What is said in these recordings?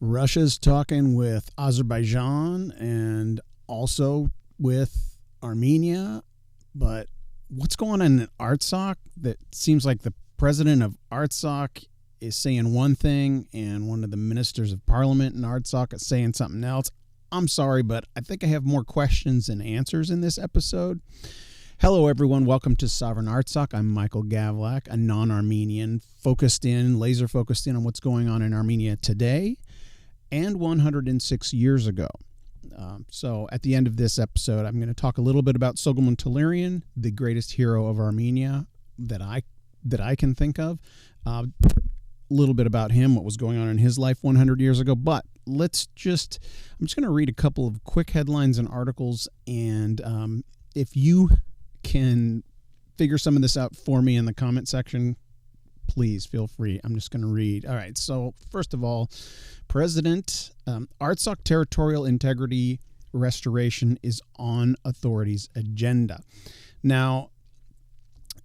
Russia's talking with Azerbaijan and also with Armenia. But what's going on in Artsakh? That seems like the president of Artsakh is saying one thing and one of the ministers of parliament in Artsakh is saying something else. I'm sorry, but I think I have more questions than answers in this episode. Hello, everyone. Welcome to Sovereign Artsakh. I'm Michael Gavlak, a non-Armenian, laser focused in on what's going on in Armenia today and 106 years ago. So at the end of this episode, I'm going to talk a little bit about Soghomon Tehlirian, the greatest hero of Armenia that I can think of. A little bit about him, what was going on in his life 100 years ago. But I'm just going to read a couple of quick headlines and articles. And if you can figure some of this out for me in the comment section, please feel free. I'm just going to read. All right. So first of all, President Artsakh territorial integrity restoration is on authorities' agenda. Now,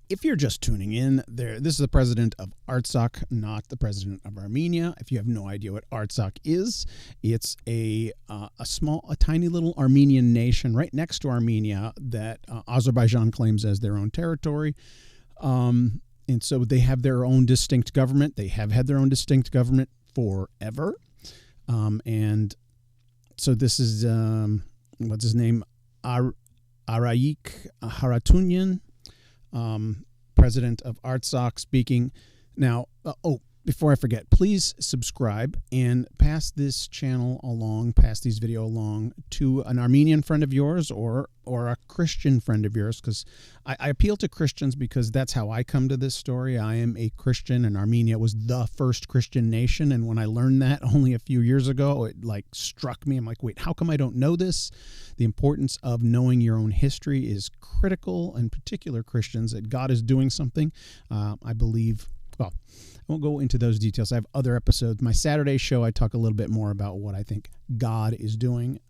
if you're just tuning in, this is the president of Artsakh, not the president of Armenia. If you have no idea what Artsakh is, it's a tiny little Armenian nation right next to Armenia that Azerbaijan claims as their own territory. And so they have their own distinct government. They have had their own distinct government forever. And so this is, what's his name? Arayik Haratunyan, president of Artsakh, speaking. Now, before I forget, please subscribe and pass this channel along, pass these videos along to an Armenian friend of yours or a Christian friend of yours, because I appeal to Christians because that's how I come to this story. I am a Christian, and Armenia was the first Christian nation. And when I learned that only a few years ago, it struck me. I'm like, wait, how come I don't know this? The importance of knowing your own history is critical, in particular Christians, that God is doing something. I believe, well, I won't go into those details. I have other episodes. My Saturday show, I talk a little bit more about what I think God is doing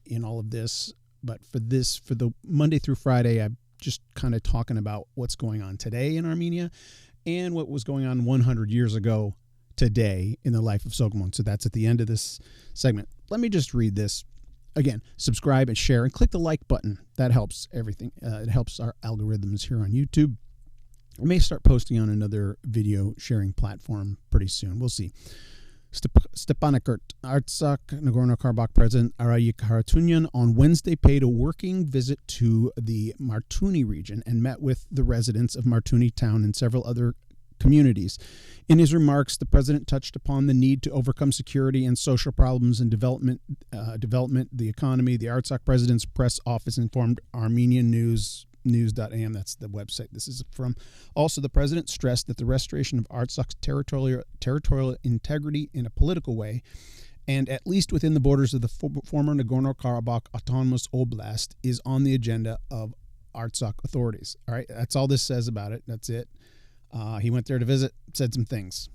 in all of this. But for the Monday through Friday, I'm just kind of talking about what's going on today in Armenia and what was going on 100 years ago today in the life of Soghomon. So that's at the end of this segment. Let me just read this. Again, subscribe and share and click the like button. That helps everything. It helps our algorithms here on YouTube. I may start posting on another video sharing platform pretty soon. We'll see. Stepanakert, Artsakh Nagorno-Karabakh President Arayik Haratunyan on Wednesday paid a working visit to the Martuni region and met with the residents of Martuni town and several other communities. In his remarks, the president touched upon the need to overcome security and social problems and development, the economy. The Artsakh president's press office informed Armenian News.am, that's the website this is from. Also, the president stressed that the restoration of Artsakh's territorial integrity in a political way, and at least within the borders of the former Nagorno-Karabakh Autonomous Oblast, is on the agenda of Artsakh authorities. All right, that's all this says about it. That's it. He went there to visit, said some things.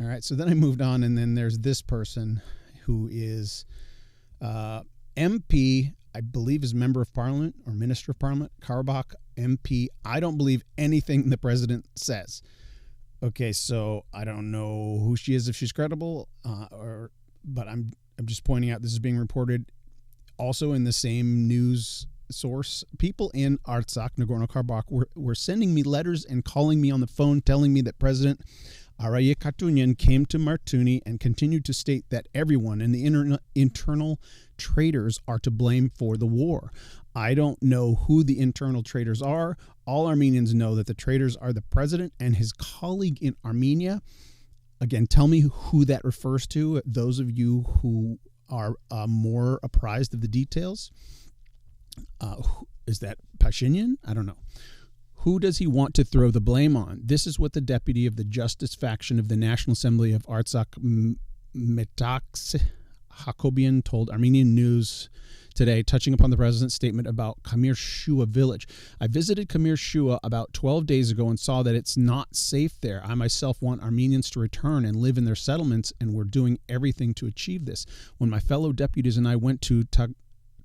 All right, so then I moved on, and then there's this person who is MP, I believe is Member of Parliament or Minister of Parliament, Karabakh MP. I don't believe anything the president says. Okay, so I don't know who she is, if she's credible, but I'm just pointing out this is being reported also in the same news source. People in Artsakh, Nagorno-Karabakh, were sending me letters and calling me on the phone, telling me that President Arayik Haratunyan came to Martuni and continued to state that everyone and the internal traitors are to blame for the war. I don't know who the internal traitors are. All Armenians know that the traitors are the president and his colleague in Armenia. Again, tell me who that refers to, those of you who are more apprised of the details. Is that Pashinyan? I don't know. Who does he want to throw the blame on? This is what the deputy of the Justice faction of the National Assembly of Artsakh, Metaks Hakobian, told Armenian News today, touching upon the president's statement about Kamir Shua village. I visited Kamir Shua about 12 days ago and saw that it's not safe there. I myself want Armenians to return and live in their settlements, and we're doing everything to achieve this. When my fellow deputies and I went to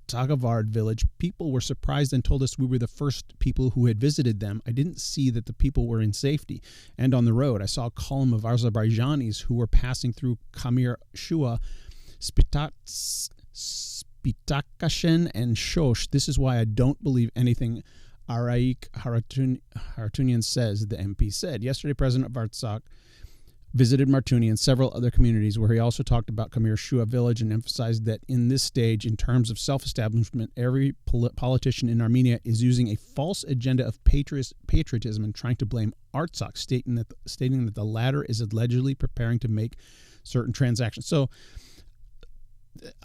Tagavard village, people were surprised and told us we were the first people who had visited them. I didn't see that the people were in safety. And on the road, I saw a column of Azerbaijanis who were passing through Kamir Shua Spitakashin and Shosh. This is why I don't believe anything Artsakh Hartunian says, the MP said. Yesterday, President of Artsakh visited Martuni and several other communities where he also talked about Khmer Shua village and emphasized that in this stage, in terms of self-establishment, every politician in Armenia is using a false agenda of patriotism and trying to blame Artsakh, stating that the latter is allegedly preparing to make certain transactions. So,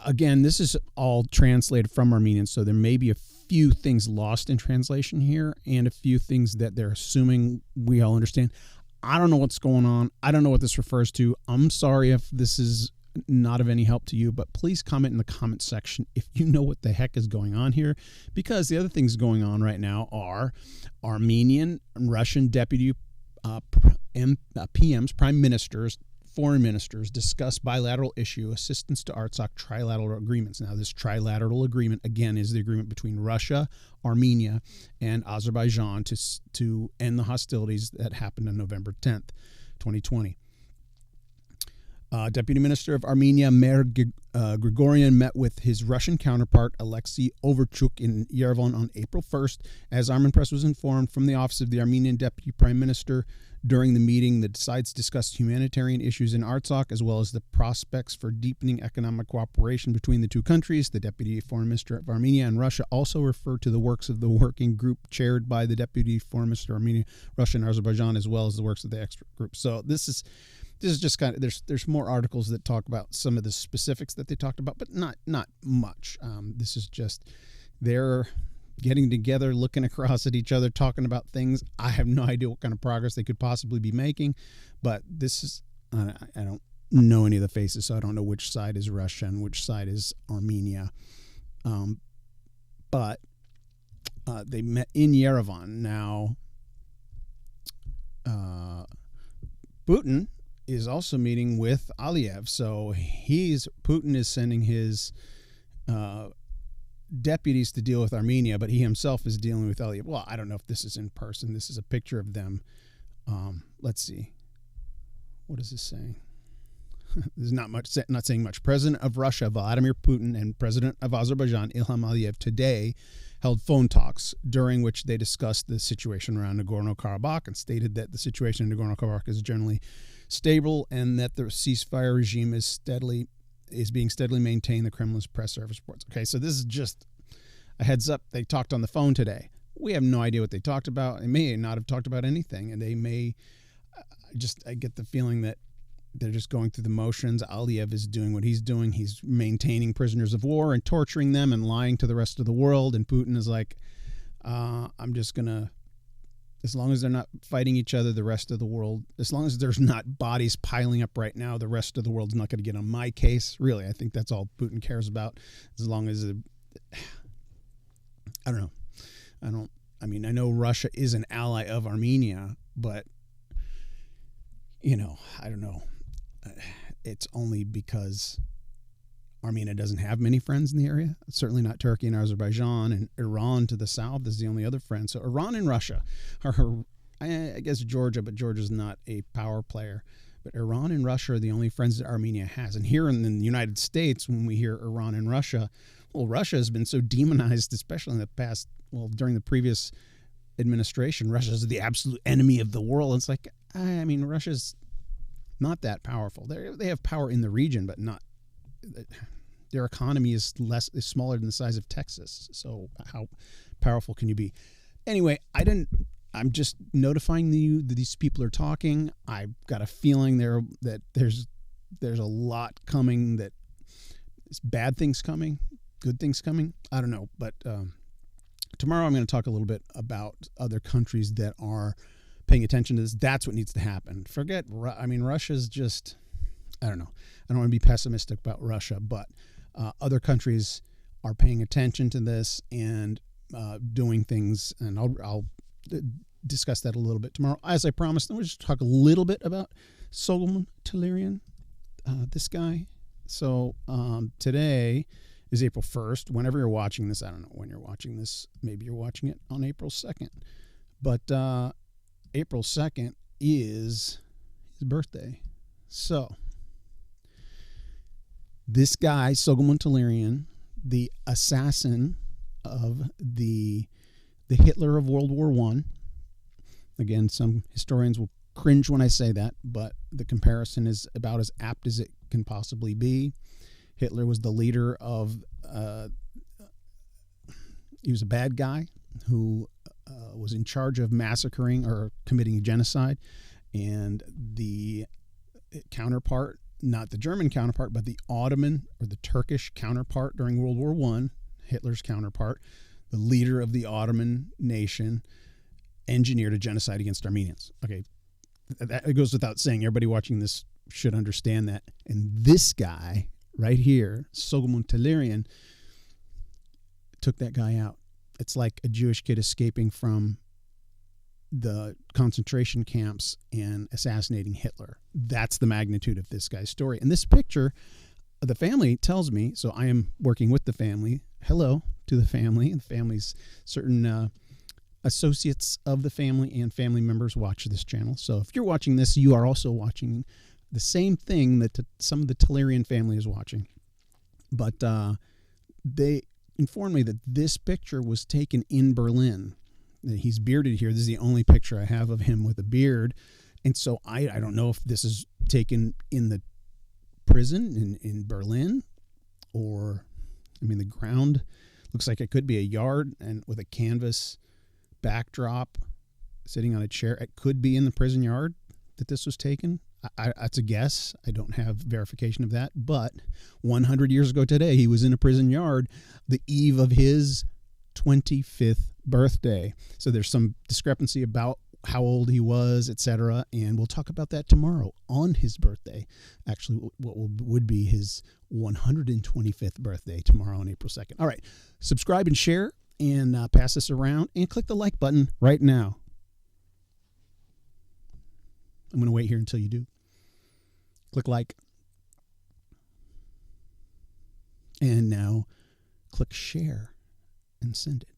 again, this is all translated from Armenian, so there may be a few things lost in translation here and a few things that they're assuming we all understand. I don't know what's going on. I don't know what this refers to. I'm sorry if this is not of any help to you, but please comment in the comment section if you know what the heck is going on here, because the other things going on right now are Armenian and Russian deputy PMs, prime ministers, foreign ministers discuss bilateral issue assistance to Artsakh trilateral agreements. Now, this trilateral agreement, again, is the agreement between Russia, Armenia, and Azerbaijan to end the hostilities that happened on November 10th, 2020. Deputy Minister of Armenia, Mayor Grigorian, met with his Russian counterpart, Alexei Overchuk, in Yerevan on April 1st. As Armen Press was informed from the office of the Armenian Deputy Prime Minister, during the meeting, the sides discussed humanitarian issues in Artsakh, as well as the prospects for deepening economic cooperation between the two countries. The Deputy Foreign Minister of Armenia and Russia also referred to the works of the working group chaired by the Deputy Foreign Minister of Armenia, Russia, and Azerbaijan, as well as the works of the expert group. So this is just kind of, there's more articles that talk about some of the specifics that they talked about, but not much. This is just they're getting together, looking across at each other, talking about things. I have no idea what kind of progress they could possibly be making, but this is, I don't know any of the faces, so I don't know which side is Russia and which side is Armenia. But they met in Yerevan. Now, Putin is also meeting with Aliyev. So Putin is sending his deputies to deal with Armenia, but he himself is dealing with Aliyev. Well, I don't know if this is in person. This is a picture of them. Let's see. What is this saying? This is not saying much. President of Russia, Vladimir Putin, and President of Azerbaijan, Ilham Aliyev, today held phone talks during which they discussed the situation around Nagorno-Karabakh and stated that the situation in Nagorno-Karabakh is generally stable and that the ceasefire regime is being steadily maintained, the Kremlin's press service reports. Okay, so this is just a heads up. They talked on the phone today. We have no idea what they talked about. They may not have talked about anything, and they may I get the feeling that they're just going through the motions. Aliyev is doing what he's doing. He's maintaining prisoners of war and torturing them and lying to the rest of the world. And Putin is like, I'm just going to, as long as they're not fighting each other, the rest of the world, as long as there's not bodies piling up right now, the rest of the world's not going to get on my case. Really, I think that's all Putin cares about. As long as, I don't know. I mean, I know Russia is an ally of Armenia, but, I don't know. It's only because Armenia doesn't have many friends in the area. Certainly not Turkey and Azerbaijan, and Iran to the south is the only other friend. So Iran and Russia are, I guess Georgia, but Georgia's not a power player. But Iran and Russia are the only friends that Armenia has. And here in the United States, when we hear Iran and Russia, well, Russia has been so demonized, especially in the past, during the previous administration. Russia is the absolute enemy of the world. It's like, I mean, Russia's not that powerful. They have power in the region, but not. Their economy is smaller than the size of Texas. So how powerful can you be? Anyway, I'm just notifying you that these people are talking. I've got a feeling that there's a lot coming. That it's bad things coming, good things coming. I don't know, but tomorrow I'm going to talk a little bit about other countries that are paying attention to this. That's what needs to happen. Russia's just, I don't know. I don't want to be pessimistic about Russia, but other countries are paying attention to this and doing things, and I'll discuss that a little bit tomorrow. As I promised, then we'll just talk a little bit about Solomon Talerian, this guy. So today is April 1st. Whenever you're watching this, I don't know when you're watching this. Maybe you're watching it on April 2nd. But April 2nd is his birthday. So This guy, Soghomon Tehlirian, the assassin of the Hitler of World War I. Again, some historians will cringe when I say that, but the comparison is about as apt as it can possibly be. Hitler was the leader of, he was a bad guy who was in charge of massacring or committing genocide, and the counterpart, not the German counterpart, but the Ottoman or the Turkish counterpart during World War I, Hitler's counterpart, the leader of the Ottoman nation, engineered a genocide against Armenians. Okay, that goes without saying. Everybody watching this should understand that. And this guy right here, Soghomon Tehlirian, took that guy out. It's like a Jewish kid escaping from the concentration camps and assassinating Hitler. That's the magnitude of this guy's story. And this picture, the family tells me, so I am working with the family. Hello to the family. The family's certain associates of the family and family members watch this channel. So if you're watching this, you are also watching the same thing that some of the Tehlirian family is watching. But they informed me that this picture was taken in Berlin. He's bearded here. This is the only picture I have of him with a beard. And so I don't know if this is taken in the prison in Berlin, or, I mean, the ground looks like it could be a yard and with a canvas backdrop sitting on a chair. It could be in the prison yard that this was taken. That's a guess. I don't have verification of that. But 100 years ago today, he was in a prison yard the eve of his 25th birthday. So there's some discrepancy about how old he was, etc. And we'll talk about that tomorrow on his birthday. Actually, what would be his 125th birthday tomorrow on April 2nd. All right. Subscribe and share and pass this around and click the like button right now. I'm going to wait here until you do. Click like. And now click share and send it.